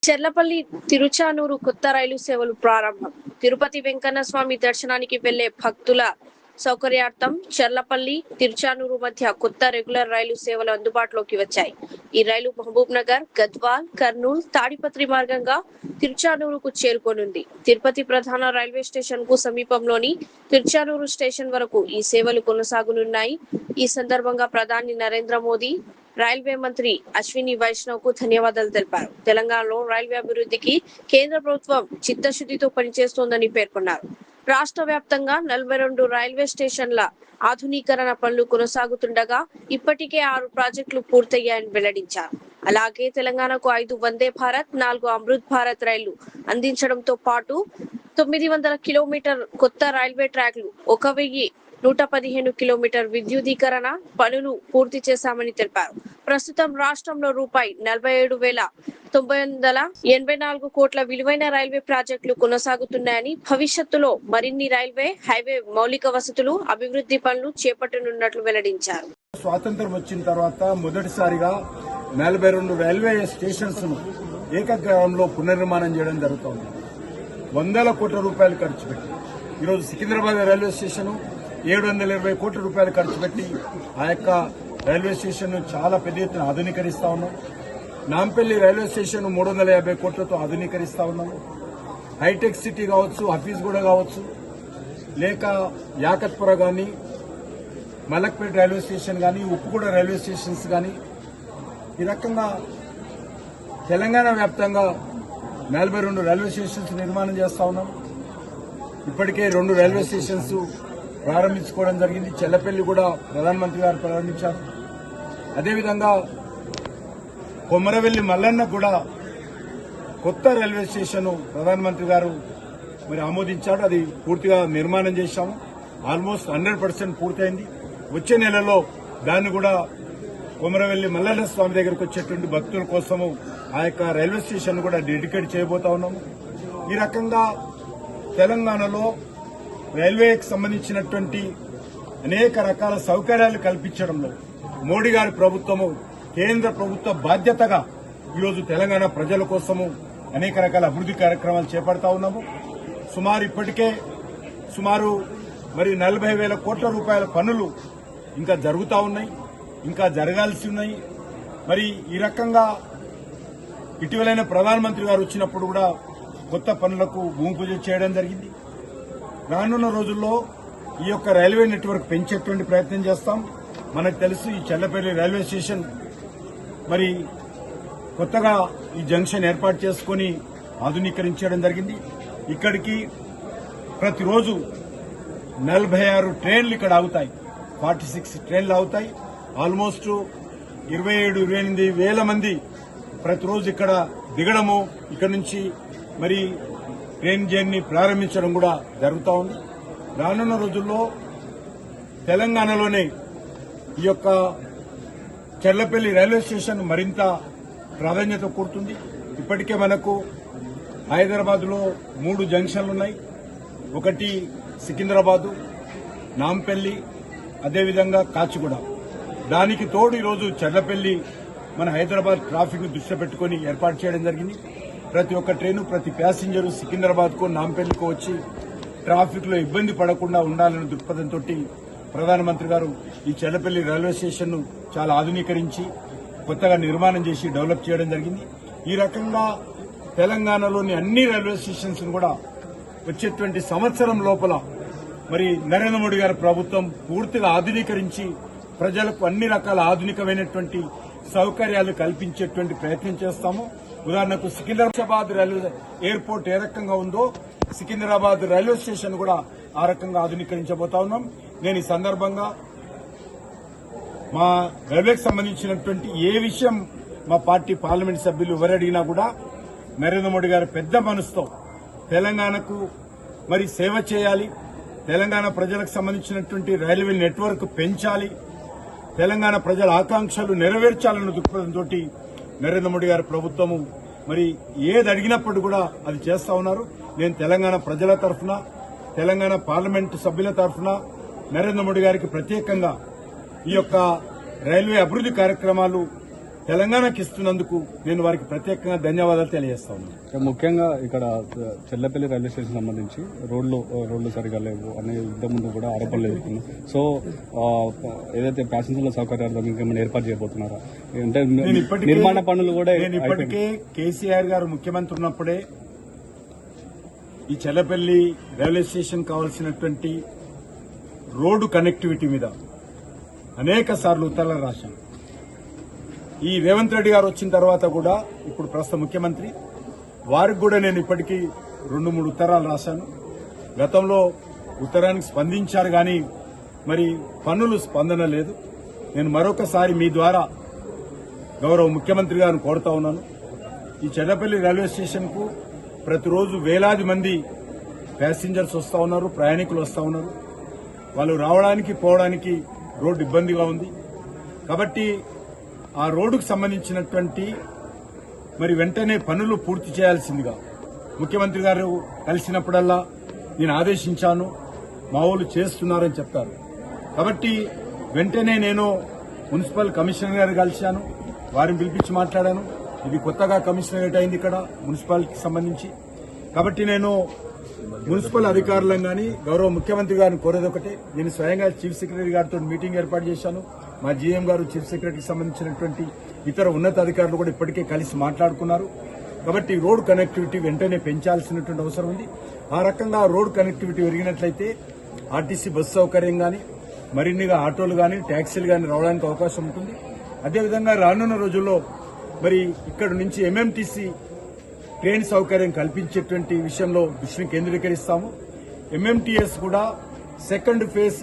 చెర్లపల్లి తిరుచానూరు కొత్త రైలు సేవలు ప్రారంభం. తిరుపతి వెంకన్న స్వామి దర్శనానికి వెళ్లే భక్తుల సౌకర్యార్థం చెర్లపల్లి తిరుచానూరు మధ్య కొత్త రెగ్యులర్ రైలు సేవలు అందుబాటులోకి వచ్చాయి. ఈ రైలు మహబూబ్ నగర్, గద్వాల్, కర్నూల్, తాడిపత్రి మార్గంగా తిరుచానూరుకు చేరుకోనుంది. తిరుపతి ప్రధాన రైల్వే స్టేషన్ కు సమీపంలోని తిరుచానూరు స్టేషన్ వరకు ఈ సేవలు కొనసాగనున్నాయి. ఈ సందర్భంగా ప్రధాని నరేంద్ర మోదీ రైల్వే మంత్రి అశ్విని వైష్ణవ్ కు ధన్యవాదాలు తెలిపారు. తెలంగాణలో రైల్వే అభివృద్ధికి కేంద్ర ప్రభుత్వం చిత్తశుద్ధితో పనిచేస్తోందని పేర్కొన్నారు. రాష్ట్ర వ్యాప్తంగా 42 రైల్వే స్టేషన్ల ఆధునీకరణ పనులు కొనసాగుతుండగా ఇప్పటికే 6 ప్రాజెక్టులు పూర్తయ్యాయని వెల్లడించారు. అలాగే తెలంగాణకు 5 వందే భారత్, 4 అమృత్ భారత్ రైళ్లు అందించడంతో పాటు 900 కిలోమీటర్ కొత్త రైల్వే ట్రాక్లు, 1115 కిలోమీటర్ విద్యుదీకరణ పనులు పూర్తి చేశామని తెలిపారు. ప్రస్తుతం రాష్ట్రంలో రూ. 47,984 కోట్ల విలువైన రైల్వే ప్రాజెక్టులు కొనసాగుతున్నాయని, భవిష్యత్తులో మరిన్ని రైల్వే, హైవే మౌలిక వసతులు, అభివృద్ధి పనులు చేపట్టనున్నట్లు వెల్లడించారు. స్వాతంత్ర్యం వచ్చిన తర్వాత మొదటిసారిగా 42 రైల్వే స్టేషన్స్ ను ఏకగ్రహంలో పునర్నిర్మాణం చేయడం జరుగుతోంది. వందల కోట్ల రూపాయలు ఖర్చు పెట్టి ఈరోజు సికింద్రాబాద్ రైల్వే స్టేషన్ 720 కోట్ల రూపాయలు ఖర్చు పెట్టి ఆ యొక్క రైల్వే స్టేషన్ చాలా పెద్ద ఎత్తున ఆధునీకరిస్తా ఉన్నాం. నాంపల్లి రైల్వే స్టేషన్ 350 కోట్లతో ఆధునీకరిస్తా ఉన్నాము. హైటెక్ సిటీ కావచ్చు, హఫీజ్గూడ కావచ్చు, లేక యాకత్పుర గాని, మలక్పేట్ రైల్వే స్టేషన్ గాని, ఉప్పుగూడ రైల్వే స్టేషన్స్ గాని, ఈ రకంగా తెలంగాణ వ్యాప్తంగా 42 రైల్వే స్టేషన్స్ నిర్మాణం చేస్తా ఉన్నాం. ఇప్పటికే 2 రైల్వే స్టేషన్స్ ప్రారంభించుకోవడం జరిగింది. చెల్లపల్లి కూడా ప్రధానమంత్రి గారు ప్రారంభించారు. అదేవిధంగా కొమరవెల్లి మల్లన్న కూడా కొత్త రైల్వే స్టేషన్ ప్రధానమంత్రి గారు మరి ఆమోదించాడు. అది పూర్తిగా నిర్మాణం చేశాము. ఆల్మోస్ట్ 100% పూర్తయింది. వచ్చే నెలలో దాన్ని కూడా కొమరవెల్లి మల్లన్న స్వామి దగ్గరకు వచ్చేటువంటి భక్తుల కోసము ఆ యొక్క రైల్వే స్టేషన్ కూడా డెడికేట్ చేయబోతా ఉన్నాము. ఈ రకంగా తెలంగాణలో రైల్వేకి సంబంధించినటువంటి అనేక రకాల సౌకర్యాలు కల్పించడంలో మోడీ గారి ప్రభుత్వము, కేంద్ర ప్రభుత్వ బాధ్యతగా ఈరోజు తెలంగాణ ప్రజల కోసము అనేక రకాల అభివృద్ది కార్యక్రమాలు చేపడతా ఉన్నాము. ఇప్పటికే సుమారు 40,000 కోట్ల రూపాయల పనులు ఇంకా జరుగుతా ఉన్నాయి, ఇంకా జరగాల్సి ఉన్నాయి. ఈ రకంగా ఇటీవలైన ప్రధానమంత్రి గారు వచ్చినప్పుడు కూడా కొత్త పనులకు భూమి పూజ చేయడం జరిగింది. రానున్న రోజుల్లో ఈ యొక్క రైల్వే నెట్వర్క్ పెంచేటువంటి ప్రయత్నం చేస్తాం. మనకు తెలుసు ఈ చెల్లపల్లి రైల్వే స్టేషన్ కొత్తగా ఈ జంక్షన్ ఏర్పాటు చేసుకుని ఆధునీకరించడం జరిగింది. ఇక్కడికి ప్రతిరోజు 46 ట్రైన్లు ఇక్కడ ఆగుతాయి, 46 ట్రైన్లు ఆగుతాయి. ఆల్మోస్ట్ 27-28 వేల మంది ప్రతిరోజు ఇక్కడ దిగడము, ఇక్కడ నుంచి ట్రైన్ జర్నీ ప్రారంభించడం కూడా జరుగుతూ ఉంది. రానున్న రోజుల్లో తెలంగాణలోనే ఈ యొక్క చెర్లపల్లి రైల్వే స్టేషన్ మరింత ప్రాధాన్యత కూరుతుంది. ఇప్పటికే మనకు హైదరాబాద్ లో 3 జంక్షన్లున్నాయి. ఒకటి సికింద్రాబాదు, నాంపల్లి, అదేవిధంగా కాచిగూడ. దానికి తోడు ఈరోజు చెర్లపల్లి మన హైదరాబాద్ ట్రాఫిక్ ను దృష్టిలో పెట్టుకుని ఏర్పాటు చేయడం జరిగింది. ప్రతి ఒక్క ట్రైను, ప్రతి ప్యాసింజరు సికింద్రాబాద్ కు, నాంపల్లికి వచ్చి ట్రాఫిక్ లో ఇబ్బంది పడకుండా ఉండాలనే దృక్పథంతో ప్రధానమంత్రి గారు ఈ చెర్లపల్లి రైల్వే స్టేషన్ ను చాలా ఆధునీకరించి కొత్తగా నిర్మాణం చేసి డెవలప్ చేయడం జరిగింది. ఈ రకంగా తెలంగాణలోని అన్ని రైల్వే స్టేషన్స్ ను కూడా వచ్చేటువంటి సంవత్సరం లోపల నరేంద్ర మోడీ గారి ప్రభుత్వం పూర్తిగా ఆధునీకరించి ప్రజలకు అన్ని రకాల ఆధునికమైనటువంటి సౌకర్యాలు కల్పించేటువంటి ప్రయత్నం చేస్తాము. ఉదాహరణకు సికింద్రాబాద్ రైల్వే ఎయిర్పోర్ట్ ఏ రకంగా ఉందో సికింద్రాబాద్ రైల్వే స్టేషన్ కూడా ఆ రకంగా ఆధునీకరించబోతా ఉన్నాం. నేను ఈ సందర్భంగా మా రైల్వేకి సంబంధించినటువంటి ఏ విషయం మా పార్టీ పార్లమెంట్ సభ్యులు ఎవరడిగినా కూడా నరేంద్ర మోడీ గారి పెద్ద మనసుతో తెలంగాణకు సేవ చేయాలి, తెలంగాణ ప్రజలకు సంబంధించినటువంటి రైల్వే నెట్వర్క్ పెంచాలి, తెలంగాణ ప్రజల ఆకాంక్షలు నెరవేర్చాలన్న దృక్పథంతో నరేంద్ర మోడీ గారి ప్రభుత్వము ఏది అడిగినప్పుడు కూడా అది చేస్తా ఉన్నారు. నేను తెలంగాణ ప్రజల తరఫున, తెలంగాణ పార్లమెంటు సభ్యుల తరఫున నరేంద్ర మోడీ గారికి ప్రత్యేకంగా ఈ యొక్క రైల్వే అభివృద్ది కార్యక్రమాలు తెలంగాణకి ఇస్తున్నందుకు నేను వారికి ప్రత్యేకంగా ధన్యవాదాలు తెలియజేస్తా ఉన్నాను. ముఖ్యంగా ఇక్కడ చెల్లపల్లి రైల్వే స్టేషన్ సంబంధించి రోడ్లు సరిగా లేవు అనే ఇంతకుముందు కూడా ఆరోపణలు ఎదుర్కొన్నాం. సో ఏదైతే ప్యాసింజర్ల సౌకర్యార్థం ఇంకేమైనా ఏర్పాటు చేయబోతున్నారా అంటే నిర్మాణ పనులు కూడా నేను ఇప్పటికే కేసీఆర్ గారు ముఖ్యమంత్రి ఉన్నప్పుడే ఈ చెల్లపల్లి రైల్వే స్టేషన్ కావాల్సినటువంటి రోడ్డు కనెక్టివిటీ మీద అనేక సార్లు ఉత్తరాలు రాశాను. ఈ రేవంత్ రెడ్డి గారు వచ్చిన తర్వాత కూడా ఇప్పుడు ప్రస్తుత ముఖ్యమంత్రి వారికి కూడా నేను ఇప్పటికీ 2-3 ఉత్తరాలు రాశాను. గతంలో ఉత్తరానికి స్పందించారు కానీ మరి పనులు స్పందన లేదు. నేను మరొకసారి మీ ద్వారా గౌరవ ముఖ్యమంత్రి గారిని కోరుతా ఉన్నాను. ఈ చెల్లపల్లి రైల్వే స్టేషన్ కు ప్రతిరోజు వేలాది మంది ప్యాసింజర్స్ వస్తా ఉన్నారు, ప్రయాణికులు వస్తా ఉన్నారు. వాళ్ళు రావడానికి పోవడానికి రోడ్డు ఇబ్బందిగా ఉంది. కాబట్టి ఆ రోడ్డుకు సంబంధించినటువంటి మరి వెంటనే పనులు పూర్తి చేయాల్సిందిగా ముఖ్యమంత్రి గారు కలిసినప్పుడల్లా నేను ఆదేశించాను. మా వాళ్ళు చేస్తున్నారని చెప్తారు. కాబట్టి వెంటనే నేను మున్సిపల్ కమిషనర్ గారు కలిశాను, వారిని పిలిపించి మాట్లాడాను. ఇది కొత్తగా కమిషనరేట్ అయింది ఇక్కడ మున్సిపాలిటీకి సంబంధించి. కాబట్టి నేను మున్సిపల్ అధికారులను కానీ గౌరవ ముఖ్యమంత్రి గారిని కోరేది ఒకటే, నేను స్వయంగా చీఫ్ సెక్రటరీ గారితో మీటింగ్ ఏర్పాటు చేశాను. మా జీఎం గారు చీఫ్ సెక్రటరీకి సంబంధించినటువంటి ఇతర ఉన్నతాధికారులు కూడా ఇప్పటికే కలిసి మాట్లాడుకున్నారు. కాబట్టి రోడ్ కనెక్టివిటీ వెంటనే పెంచాల్సినటువంటి అవసరం ఉంది. ఆ రకంగా రోడ్ కనెక్టివిటీ పెరిగినట్లయితే ఆర్టీసీ బస్సు సౌకర్యం కానీ మరిన్నిగా ఆటోలు కానీ ట్యాక్సీలు కానీ రావడానికి అవకాశం ఉంటుంది. అదేవిధంగా రానున్న రోజుల్లో మరి ఇక్కడ నుంచి ఎంఎంటీసీ ట్రైన్ సౌకర్యం కల్పించేటువంటి విషయంలో దృష్టిని కేంద్రీకరిస్తాము. ఎంఎంటీఎస్ కూడా సెకండ్ ఫేజ్